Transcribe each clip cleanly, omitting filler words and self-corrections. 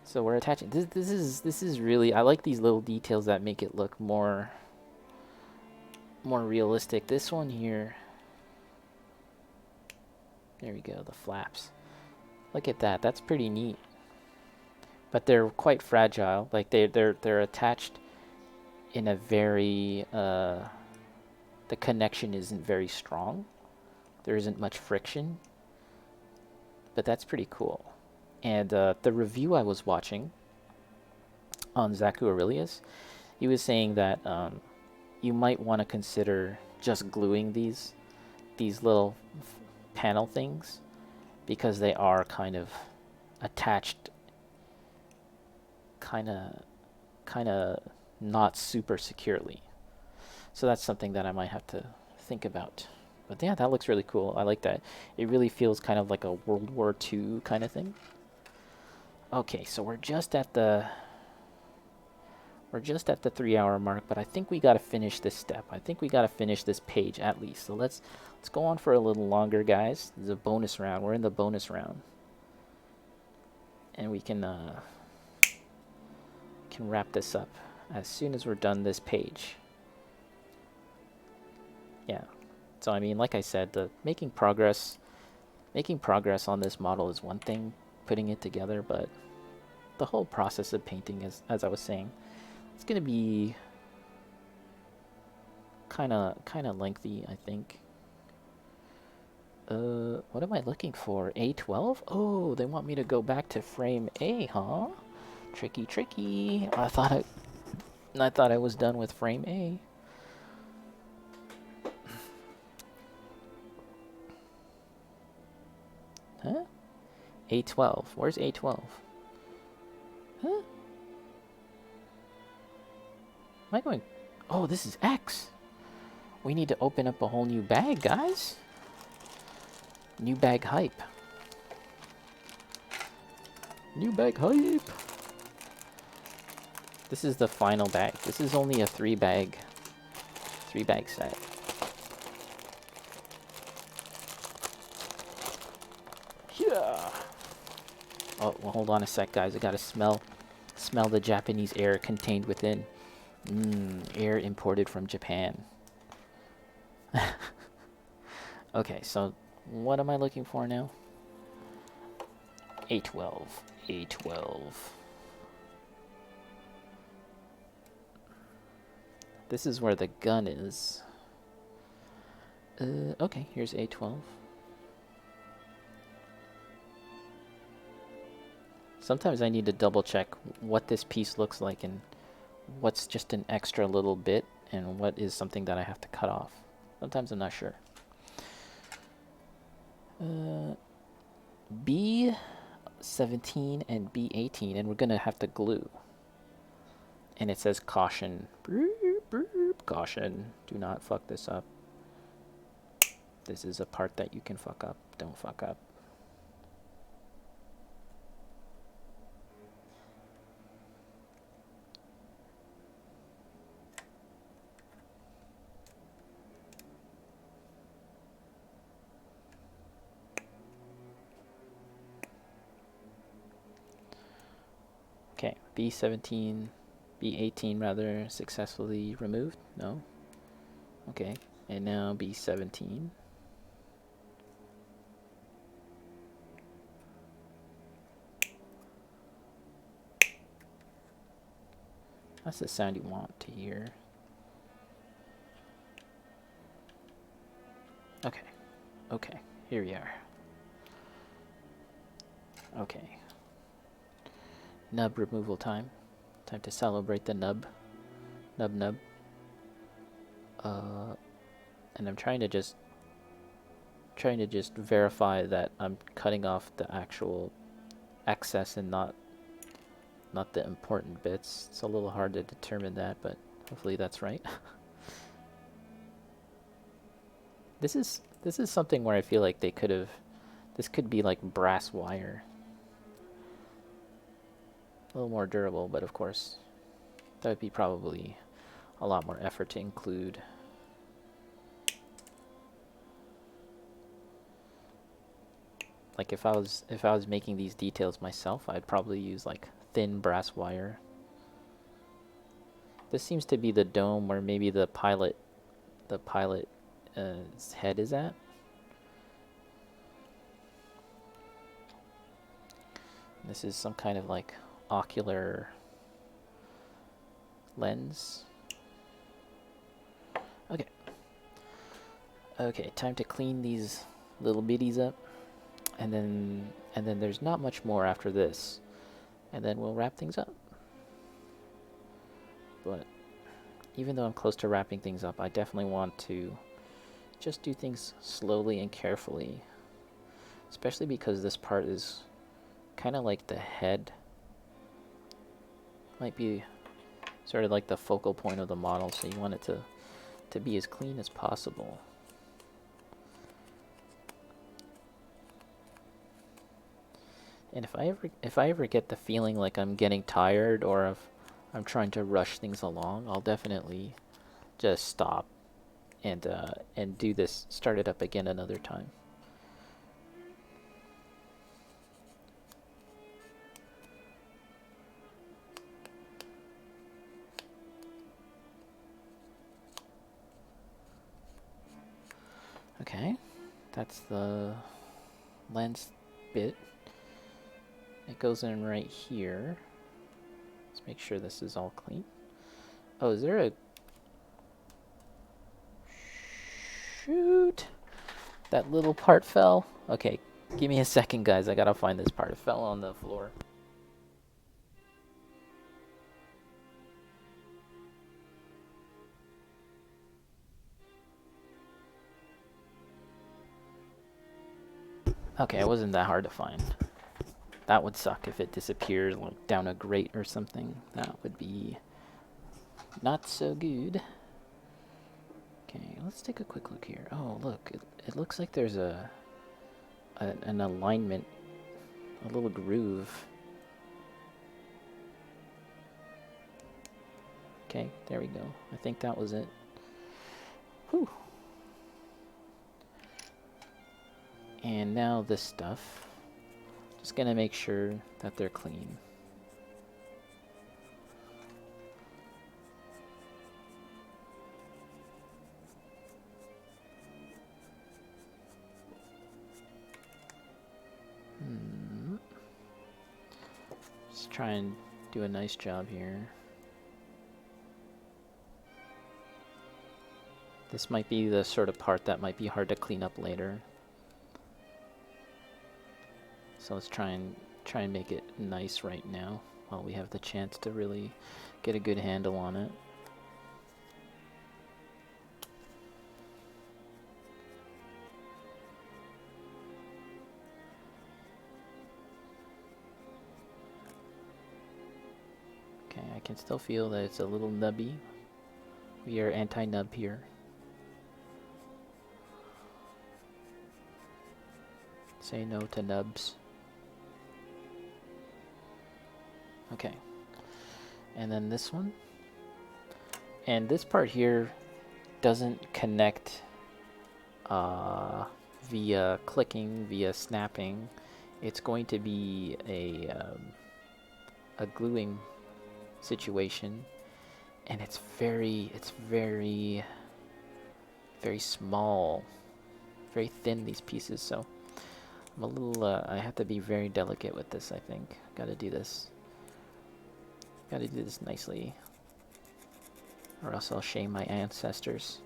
So we're attaching. This is really. I like these little details that make it look more realistic. This one here. There we go. The flaps. Look at that. That's pretty neat. But they're quite fragile. Like they're attached in a very the connection isn't very strong. There isn't much friction. But that's pretty cool. And the review I was watching on Zaku Aurelius, he was saying that you might want to consider just gluing these little panel things because they are kind of attached kind of not super securely. So that's something that I might have to think about. But yeah, that looks really cool. I like that. It really feels kind of like a World War II kind of thing. Okay, so we're just at the 3-hour mark, but I think we got to finish this step. I think we got to finish this page at least. So let's go on for a little longer, guys. This is a bonus round. We're in the bonus round. And we can wrap this up as soon as we're done this page. Yeah. So I mean, like I said, the making progress on this model is one thing, putting it together, but the whole process of painting is, as I was saying, it's going to be kind of lengthy, I think. What am I looking for? A12? Oh, they want me to go back to frame A, huh? Tricky. I thought I was done with frame A. Huh? A12. Where's A12? Huh? Am I going... Oh, this is X. We need to open up a whole new bag, guys. New bag hype. New bag hype. This is the final bag. This is only a 3-bag set. Yeah. Oh, well, hold on a sec, guys. I gotta smell the Japanese air contained within. Air imported from Japan. Okay, so what am I looking for now? A12. This is where the gun is. Okay, here's A12. Sometimes I need to double check what this piece looks like and what's just an extra little bit and what is something that I have to cut off. Sometimes I'm not sure. B17 and B18, and we're gonna have to glue. And it says caution. Caution. Do not fuck this up. This is a part that you can fuck up. Don't fuck up. Okay, B17, B18 rather, successfully removed? No? Okay, and now B17. That's the sound you want to hear. Okay, here we are. Okay. Nub removal time. Time to celebrate the nub. Nub. And I'm trying to just verify that I'm cutting off the actual excess and not the important bits. It's a little hard to determine that, but hopefully that's right. This is something where I feel like they could have... This could be like brass wire. A little more durable, but of course, that would be probably a lot more effort to include. Like if I was making these details myself, I'd probably use like thin brass wire. This seems to be the dome where maybe the pilot head is at. This is some kind of like ocular lens. Okay. Okay, time to clean these little bitties up. And then there's not much more after this. And then we'll wrap things up. But even though I'm close to wrapping things up, I definitely want to just do things slowly and carefully. Especially because this part is kind of like the head. Might be sort of like the focal point of the model, so you want it to be as clean as possible. And if I ever get the feeling like I'm getting tired or if I'm trying to rush things along, I'll definitely just stop and do this, start it up again another time. Okay, that's the lens bit. It goes in right here. Let's make sure this is all clean. Oh, is there a... Shoot! That little part fell. Okay, give me a second, guys. I gotta find this part. It fell on the floor. Okay, it wasn't that hard to find. That would suck if it disappeared like down a grate or something. That would be not so good. Okay, let's take a quick look here. Oh, look, it looks like there's an alignment, a little groove. Okay, there we go. I think that was it. Whew. And now this stuff. Just gonna make sure that they're clean. Just try and do a nice job here. This might be the sort of part that might be hard to clean up later. So let's try and make it nice right now while we have the chance to really get a good handle on it. Okay, I can still feel that it's a little nubby. We are anti-nub here. Say no to nubs. Okay. And then this one. And this part here doesn't connect via clicking, via snapping. It's going to be a gluing situation, and it's very small, very thin, these pieces. So I'm a little I have to be very delicate with this. I think gotta do this nicely, or else I'll shame my ancestors.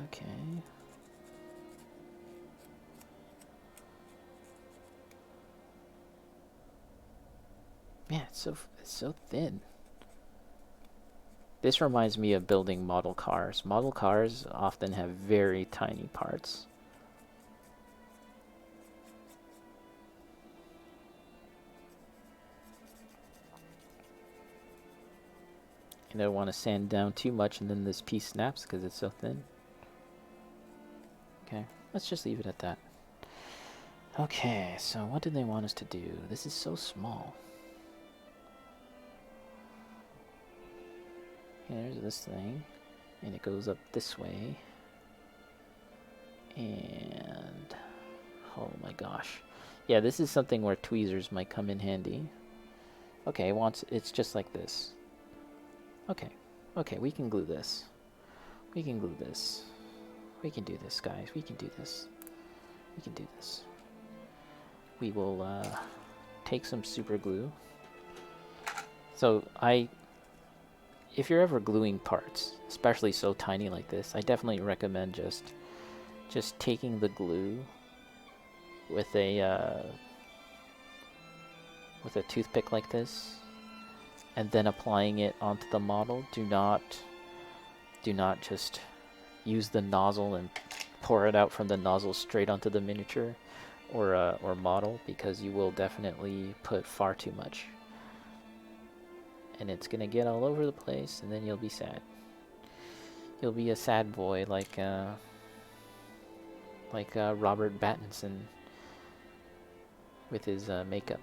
Okay. Man, it's so thin. This reminds me of building model cars. Model cars often have very tiny parts. You don't want to sand down too much and then this piece snaps because it's so thin. Okay, let's just leave it at that. Okay, so what did they want us to do? This is so small. Here's this thing, and it goes up this way. And Oh my gosh. Yeah, this is something where tweezers might come in handy. Okay, it's just like this. Okay. Okay, we can glue this. We can glue this. We can do this, guys. We can do this. We can do this. We will take some super glue. So if you're ever gluing parts, especially so tiny like this, I definitely recommend just taking the glue with a toothpick like this, and then applying it onto the model. Do not just use the nozzle and pour it out from the nozzle straight onto the miniature or model, because you will definitely put far too much. And it's gonna get all over the place, and then you'll be sad. You'll be a sad boy like Robert Pattinson with his makeup.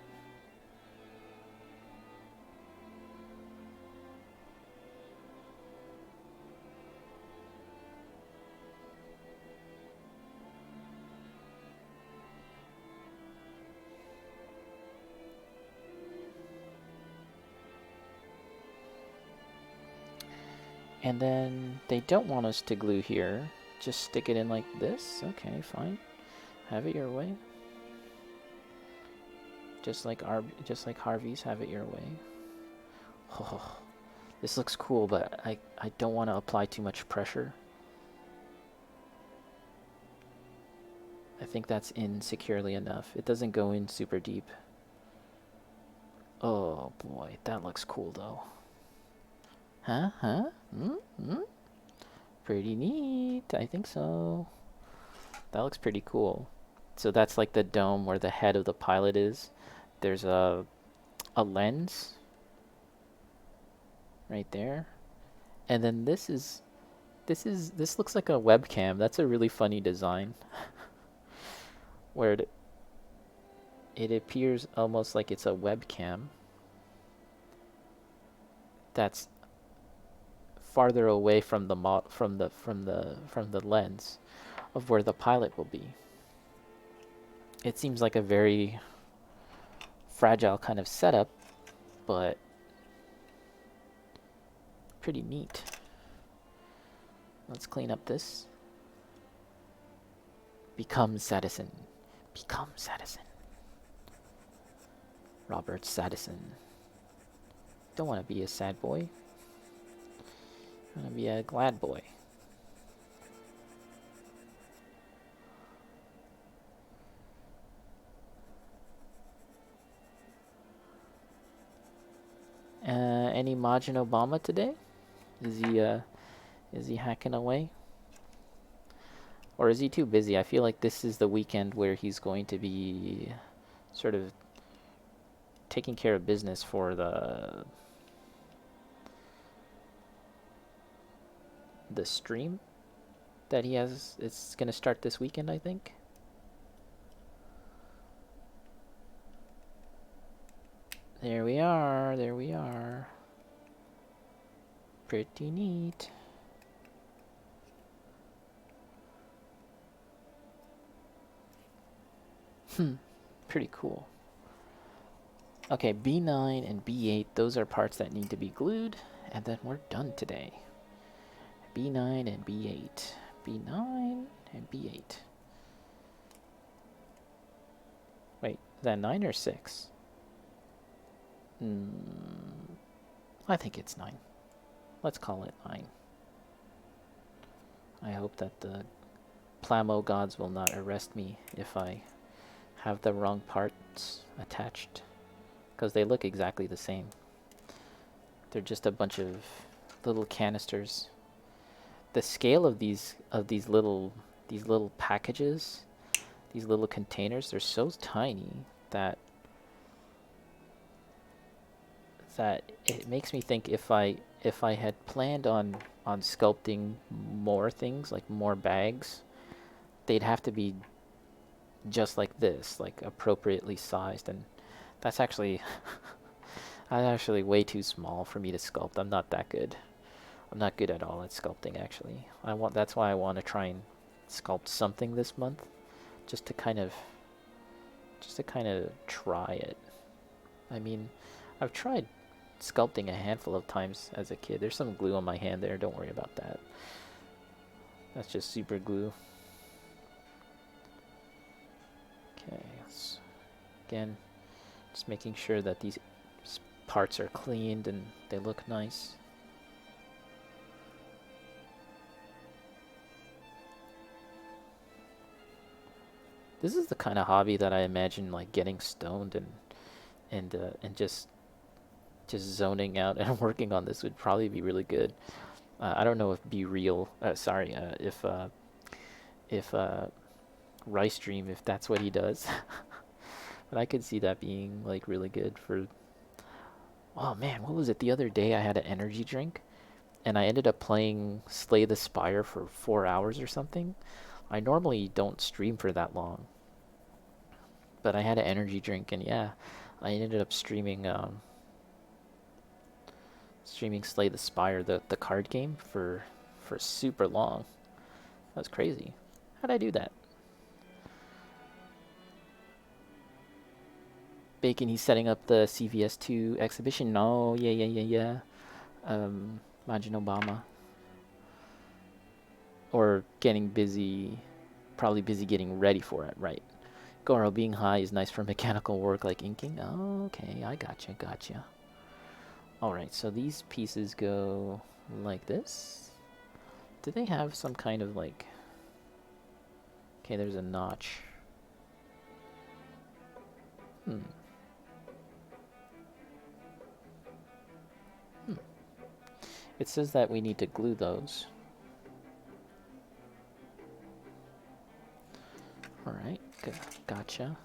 And then they don't want us to glue here. Just stick it in like this. Okay, fine. Have it your way. Just like Harvey's, have it your way. Oh, this looks cool, but I don't want to apply too much pressure. I think that's in securely enough. It doesn't go in super deep. Oh boy, that looks cool though. Huh? Pretty neat. I think so. That looks pretty cool. So that's like the dome where the head of the pilot is. There's a lens right there. And then this looks like a webcam. That's a really funny design. Where it appears almost like it's a webcam that's farther away from the lens of where the pilot will be. It seems like a very fragile kind of setup, but pretty neat. Let's clean up this. Become Sadison. Become Sadison. Robert Sadison. Don't want to be a sad boy. I want to be a glad boy. Any Majin Obama today? Is he hacking away? Or is he too busy? I feel like this is the weekend where he's going to be sort of taking care of business for the stream that he has. It's going to start this weekend, I think. There we are. There we are. Pretty neat. Pretty cool. Okay, B9 and B8, those are parts that need to be glued, and then we're done today. B9 and B8. B9 and B8. Wait, is that 9 or 6? I think it's 9. Let's call it 9. I hope that the Plamo gods will not arrest me if I have the wrong parts attached, because they look exactly the same. They're just a bunch of little canisters. The scale of these little packages, these little containers, they're so tiny that it makes me think if I had planned on sculpting more things, like more bags, they'd have to be just like this, like appropriately sized, and that's actually way too small for me to sculpt. I'm not that good. I'm not good at all at sculpting, actually. That's why I want to try and sculpt something this month, just to kind of just to kind of try it. I mean, I've tried sculpting a handful of times as a kid. There's some glue on my hand there, don't worry about that. That's just super glue. Okay, again, just making sure that these parts are cleaned and they look nice. This is the kind of hobby that I imagine like getting stoned and just zoning out and working on this would probably be really good. I don't know if Be Real, if Rice Dream, if that's what he does, but I could see that being like really good for. Oh man, what was it? The other day I had an energy drink, and I ended up playing Slay the Spire for 4 hours or something. I normally don't stream for that long, but I had an energy drink, and yeah, I ended up streaming Slay the Spire, the card game, for super long. That was crazy. How'd I do that? Bacon, he's setting up the CVS2 exhibition. No, yeah. Imagine Obama. Or getting busy, probably busy getting ready for it, right? Goro, being high is nice for mechanical work like inking. Oh, okay, I gotcha. Alright, so these pieces go like this. Do they have some kind of like... Okay, there's a notch. It says that we need to glue those. Alright, gotcha.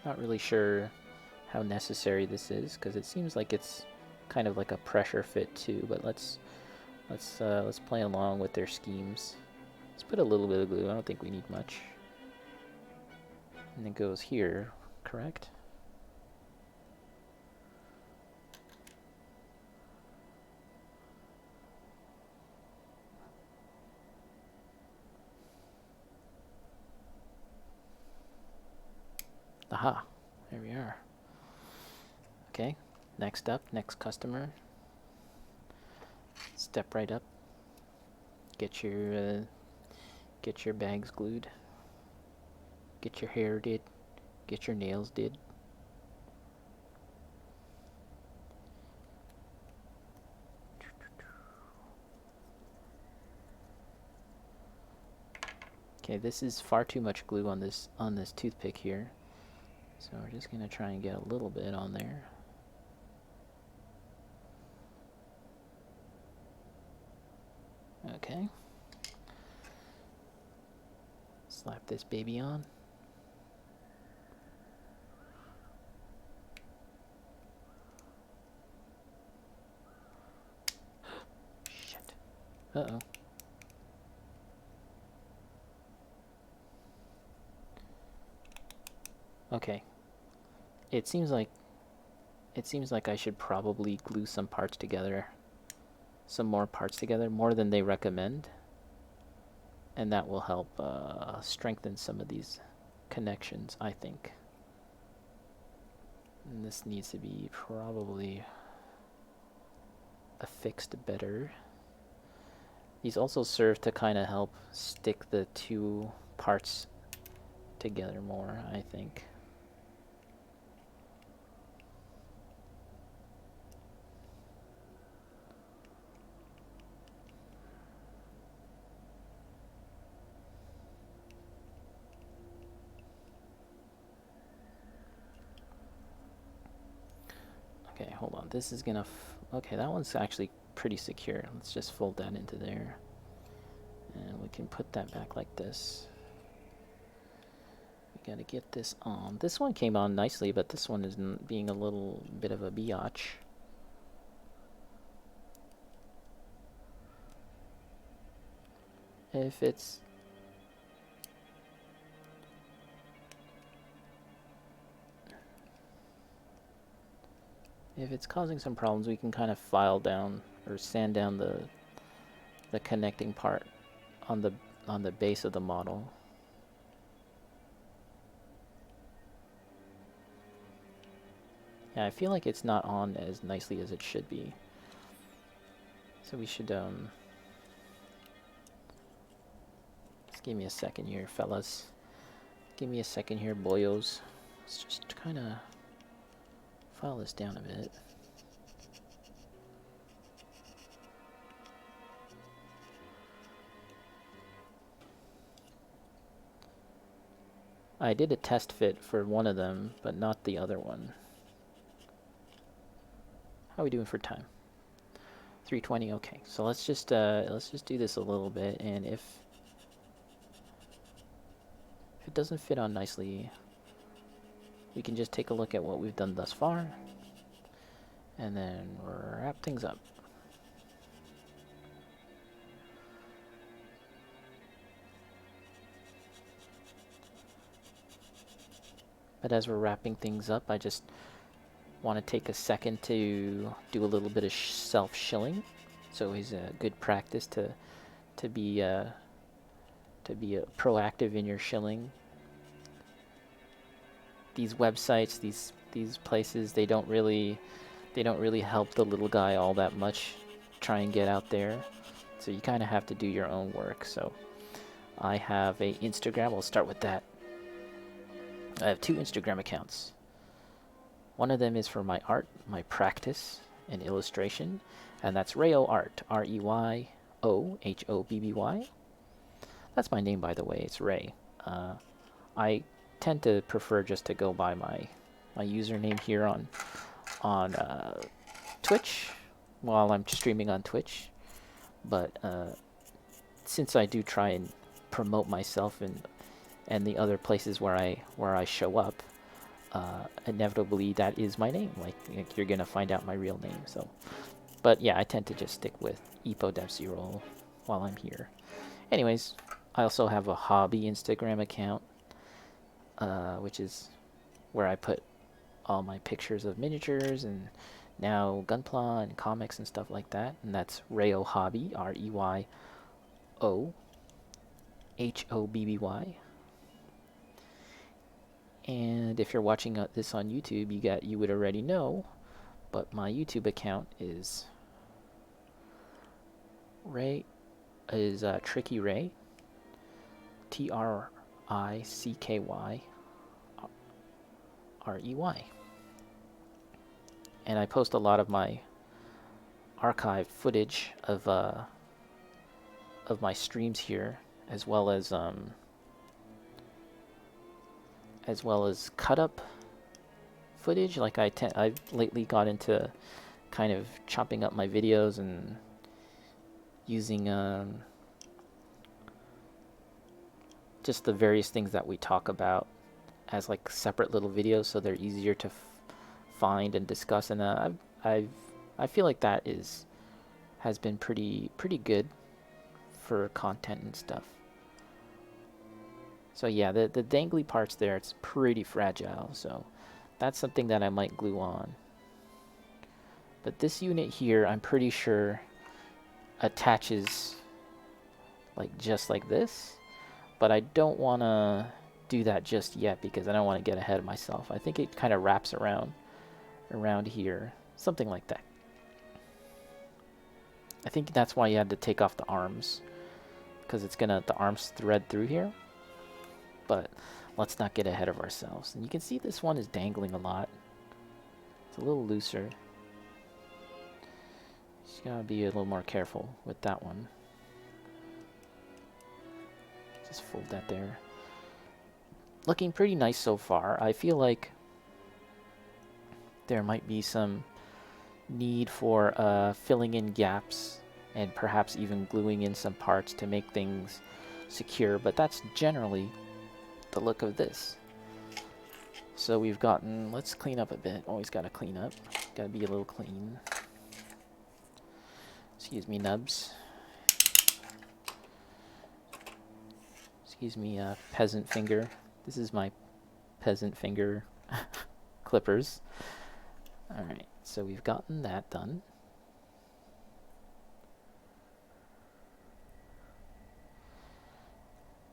Not really sure how necessary this is, because it seems like it's kind of like a pressure fit too, but let's play along with their schemes. Let's put a little bit of glue. I don't think we need much. And it goes here, correct? Aha, there we are. Okay, next up, next customer. Step right up. Get your bags glued. Get your hair did. Get your nails did. Okay, this is far too much glue on this toothpick here. So we're just gonna try and get a little bit on there. Okay. Slap this baby on. Shit. Uh-oh. Okay. It seems like I should probably glue some parts together. Some more parts together, more than they recommend. And that will help strengthen some of these connections, I think. And this needs to be probably affixed better. These also serve to kind of help stick the two parts together more, I think. Okay, hold on. This is gonna... okay, that one's actually pretty secure. Let's just fold that into there. And we can put that back like this. We gotta get this on. This one came on nicely, but this one is being a little bit of a biatch. If it's... if it's causing some problems, we can kind of file down or sand down the connecting part on the base of the model. Yeah, I feel like it's not on as nicely as it should be. So we should, just give me a second here, fellas. Give me a second here, boyos. Let's just kind of file this down a bit. I did a test fit for one of them, but not the other one. How are we doing for time? 3:20. Okay, so let's just do this a little bit, and if it doesn't fit on nicely, we can just take a look at what we've done thus far, and then wrap things up. But as we're wrapping things up, I just want to take a second to do a little bit of self-shilling. It's always a good practice to be proactive in your shilling. These websites, these places, they don't really help the little guy all that much try and get out there. So you kind of have to do your own work. So I have a Instagram. We'll start with that. I have 2 Instagram accounts. One of them is for my art, my practice and illustration, and that's Rey O Art, ReyOHobby. That's my name, by the way. It's Rey. I tend to prefer just to go by my username here on Twitch while I'm streaming on Twitch. But since I do try and promote myself and the other places where I show up, inevitably that is my name. Like you're gonna find out my real name. So, but yeah, I tend to just stick with EpoDevZero while I'm here. Anyways, I also have a hobby Instagram account, which is where I put all my pictures of miniatures and now Gunpla and comics and stuff like that. And that's Rey O Hobby, ReyOHobby. And if you're watching this on YouTube, you would already know, but my YouTube account is Tricky Rey, TRICKYREY. And I post a lot of my archive footage of my streams here, as well as cut up footage. Like I've lately got into kind of chopping up my videos and using just the various things that we talk about as like separate little videos, so they're easier to find and discuss. And I feel like that has been pretty good for content and stuff. So yeah, the dangly parts there, it's pretty fragile, so that's something that I might glue on. But this unit here, I'm pretty sure attaches like just like this, but I don't want to do that just yet because I don't want to get ahead of myself. I think it kind of wraps around here, something like that. I think that's why you had to take off the arms, because the arms thread through here. But let's not get ahead of ourselves. And you can see this one is dangling a lot. It's a little looser. Just gotta be a little more careful with that one. Just fold that there. Looking pretty nice so far. I feel like there might be some need for filling in gaps and perhaps even gluing in some parts to make things secure, but that's generally the look of this. So we've gotten, let's clean up a bit. Always gotta clean up. Gotta be a little clean. Excuse me, nubs. Excuse me, peasant finger. This is my peasant finger clippers. Alright, so we've gotten that done.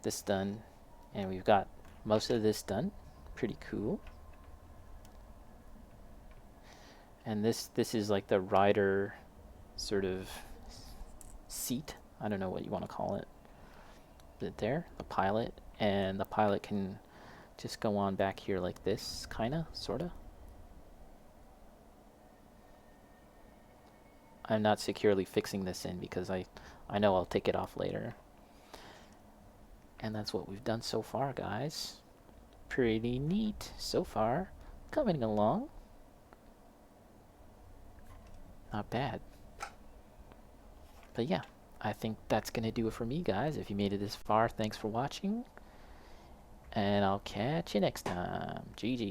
This done. And we've got most of this done. Pretty cool. And this is like the rider sort of seat. I don't know what you want to call it. There, the pilot, and the pilot can just go on back here like this, kinda, sorta. I'm not securely fixing this in because I know I'll take it off later. And that's what we've done so far, guys. Pretty neat so far. Coming along. Not bad. But yeah, I think that's going to do it for me, guys. If you made it this far, thanks for watching. And I'll catch you next time. GG.